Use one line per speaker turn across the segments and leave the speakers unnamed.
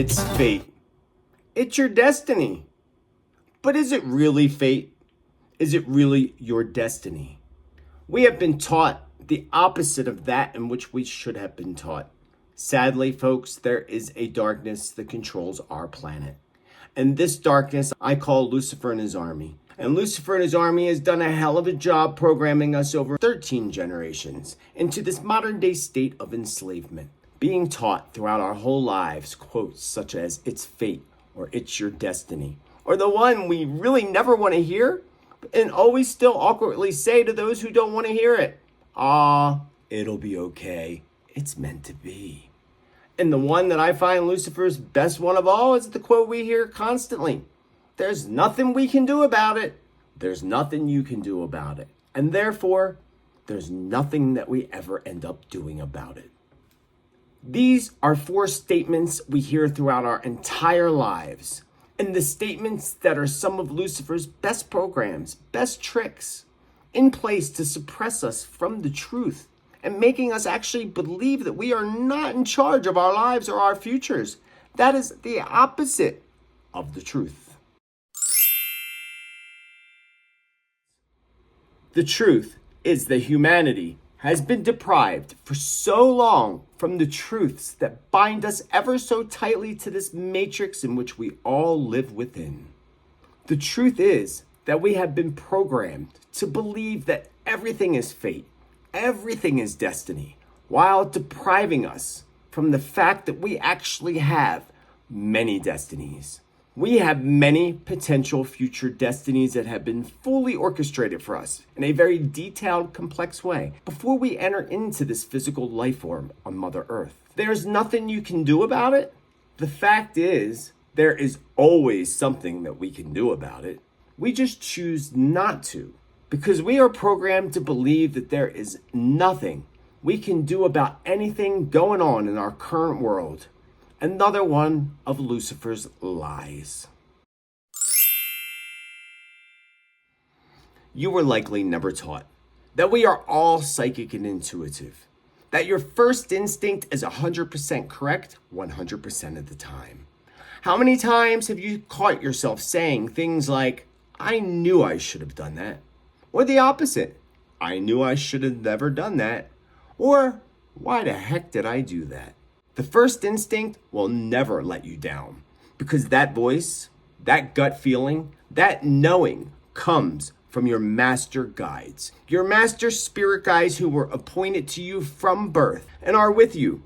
It's fate. It's your destiny. But is it really fate? Is it really your destiny? We have been taught the opposite of that in which we should have been taught. Sadly, folks, there is a darkness that controls our planet. And this darkness I call Lucifer and his army. And Lucifer and his army has done a hell of a job programming us over 13 generations into this modern day state of enslavement. Being taught throughout our whole lives quotes such as "it's fate" or "it's your destiny," or the one we really never want to hear and always still awkwardly say to those who don't want to hear it. It'll be okay. It's meant to be. And the one that I find Lucifer's best one of all is the quote we hear constantly. There's nothing we can do about it. There's nothing you can do about it. And therefore, there's nothing that we ever end up doing about it. These are 4 statements we hear throughout our entire lives. And the statements that are some of Lucifer's best programs, best tricks, in place to suppress us from the truth and making us actually believe that we are not in charge of our lives or our futures. That is the opposite of the truth. The truth is that humanity has been deprived for so long from the truths that bind us ever so tightly to this matrix in which we all live within. The truth is that we have been programmed to believe that everything is fate, everything is destiny, while depriving us from the fact that we actually have many destinies. We have many potential future destinies that have been fully orchestrated for us in a very detailed, complex way before we enter into this physical life form on Mother Earth. There's nothing you can do about it. The fact is, there is always something that we can do about it. We just choose not to because we are programmed to believe that there is nothing we can do about anything going on in our current world. Another one of Lucifer's lies. You were likely never taught that we are all psychic and intuitive, that your first instinct is 100% correct 100% of the time. How many times have you caught yourself saying things like, "I knew I should have done that," or the opposite, "I knew I should have never done that," or "Why the heck did I do that?" The first instinct will never let you down because that voice, that gut feeling, that knowing comes from your master guides, your master spirit guides who were appointed to you from birth and are with you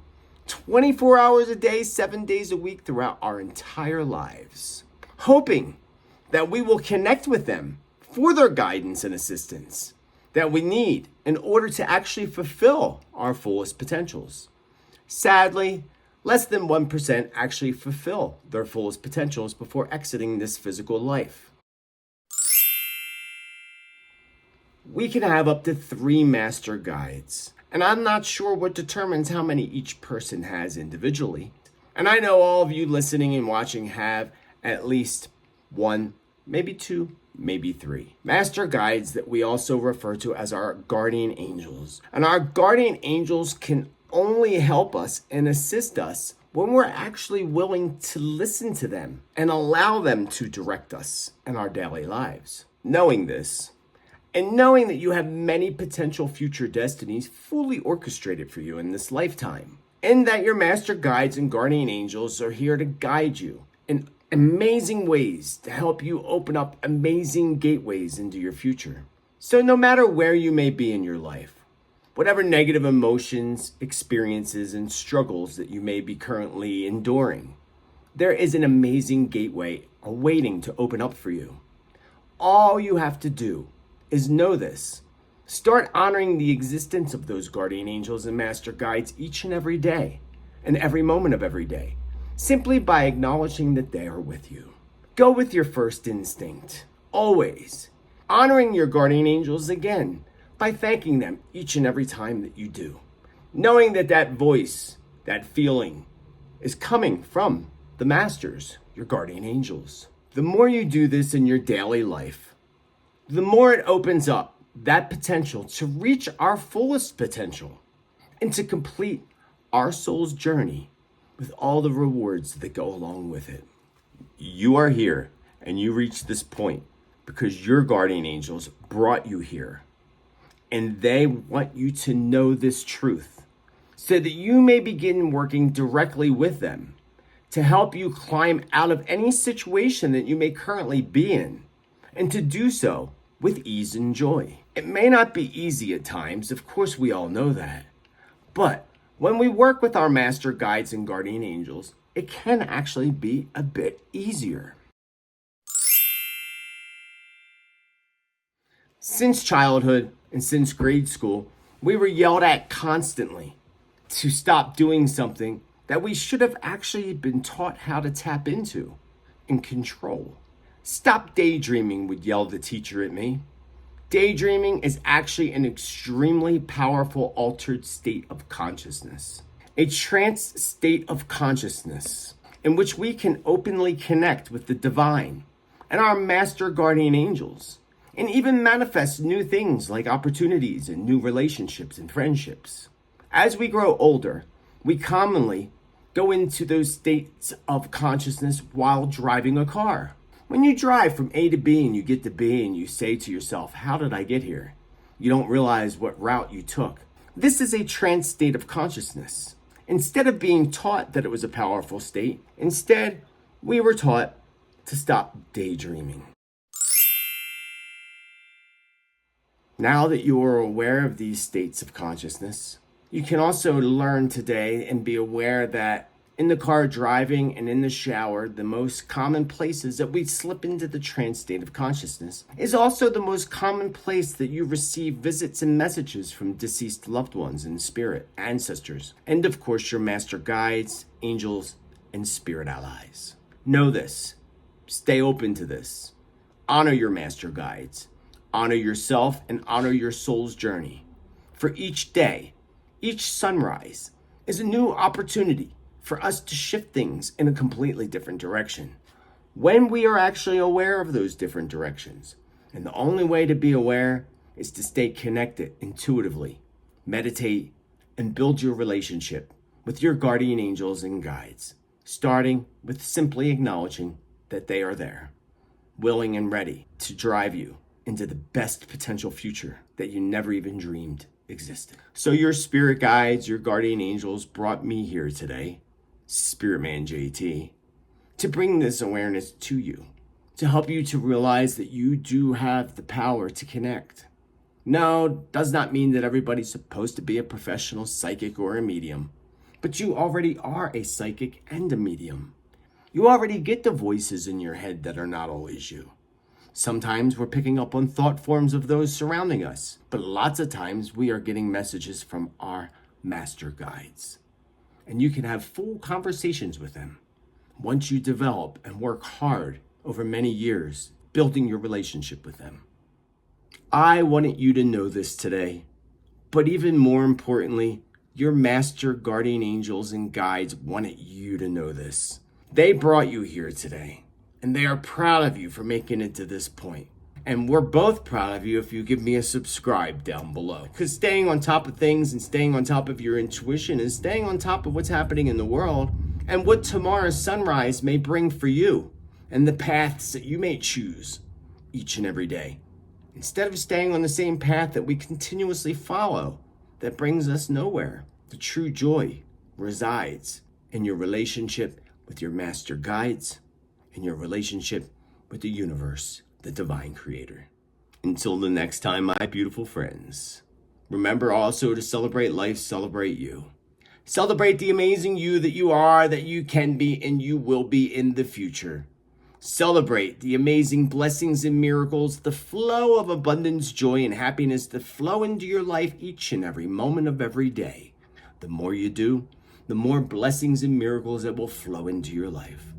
24 hours a day, 7 days a week throughout our entire lives, hoping that we will connect with them for their guidance and assistance that we need in order to actually fulfill our fullest potentials. Sadly, less than 1% actually fulfill their fullest potentials before exiting this physical life. We can have up to 3 master guides, and I'm not sure what determines how many each person has individually. And I know all of you listening and watching have at least 1, maybe 2, maybe 3 master guides that we also refer to as our guardian angels. And our guardian angels can only help us and assist us when we're actually willing to listen to them and allow them to direct us in our daily lives. Knowing this, and knowing that you have many potential future destinies fully orchestrated for you in this lifetime, and that your master guides and guardian angels are here to guide you in amazing ways to help you open up amazing gateways into your future. So no matter where you may be in your life, whatever negative emotions, experiences, and struggles that you may be currently enduring, there is an amazing gateway awaiting to open up for you. All you have to do is know this. Start honoring the existence of those guardian angels and master guides each and every day, and every moment of every day, simply by acknowledging that they are with you. Go with your first instinct, always. Honoring your guardian angels again, by thanking them each and every time that you do. Knowing that that voice, that feeling, is coming from the masters, your guardian angels. The more you do this in your daily life, the more it opens up that potential to reach our fullest potential and to complete our soul's journey with all the rewards that go along with it. You are here and you reached this point because your guardian angels brought you here. And they want you to know this truth so that you may begin working directly with them to help you climb out of any situation that you may currently be in, and to do so with ease and joy. It may not be easy at times, of course we all know that, but when we work with our master guides and guardian angels, it can actually be a bit easier. Since childhood and since grade school, we were yelled at constantly to stop doing something that we should have actually been taught how to tap into and control. Stop daydreaming, would yell the teacher at me. Daydreaming is actually an extremely powerful altered state of consciousness. A trance state of consciousness in which we can openly connect with the divine and our master guardian angels, and even manifest new things like opportunities and new relationships and friendships. As we grow older, we commonly go into those states of consciousness while driving a car. When you drive from A to B and you get to B and you say to yourself, how did I get here? You don't realize what route you took. This is a trance state of consciousness. Instead of being taught that it was a powerful state, instead, we were taught to stop daydreaming. Now that you are aware of these states of consciousness, you can also learn today and be aware that in the car driving and in the shower, the most common places that we slip into the trance state of consciousness is also the most common place that you receive visits and messages from deceased loved ones in spirit, ancestors, and of course your master guides, angels, and spirit allies. Know this. Stay open to this. Honor your master guides. Honor yourself and honor your soul's journey. For each day, each sunrise is a new opportunity for us to shift things in a completely different direction when we are actually aware of those different directions. And the only way to be aware is to stay connected intuitively, meditate, and build your relationship with your guardian angels and guides, starting with simply acknowledging that they are there, willing and ready to drive you into the best potential future that you never even dreamed existed. So your spirit guides, your guardian angels brought me here today, Spiritman JT, to bring this awareness to you, to help you to realize that you do have the power to connect. No, does not mean that everybody's supposed to be a professional psychic or a medium, but you already are a psychic and a medium. You already get the voices in your head that are not always you. Sometimes we're picking up on thought forms of those surrounding us, but lots of times we are getting messages from our master guides. And you can have full conversations with them once you develop and work hard over many years building your relationship with them. I wanted you to know this today, but even more importantly, your master guardian angels and guides wanted you to know this. They brought you here today, and they are proud of you for making it to this point. And we're both proud of you if you give me a subscribe down below. Because staying on top of things and staying on top of your intuition and staying on top of what's happening in the world and what tomorrow's sunrise may bring for you and the paths that you may choose each and every day. Instead of staying on the same path that we continuously follow that brings us nowhere, the true joy resides in your relationship with your master guides and your relationship with the universe, the divine creator. Until the next time, my beautiful friends, remember also to celebrate life, celebrate you. Celebrate the amazing you that you are, that you can be, and you will be in the future. Celebrate the amazing blessings and miracles, the flow of abundance, joy, and happiness that flow into your life each and every moment of every day. The more you do, the more blessings and miracles that will flow into your life.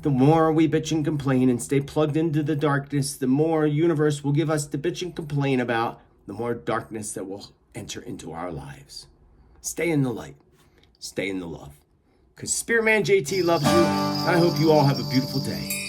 The more we bitch and complain and stay plugged into the darkness, the more universe will give us to bitch and complain about, the more darkness that will enter into our lives. Stay in the light. Stay in the love. Because Spiritman JT loves you. I hope you all have a beautiful day.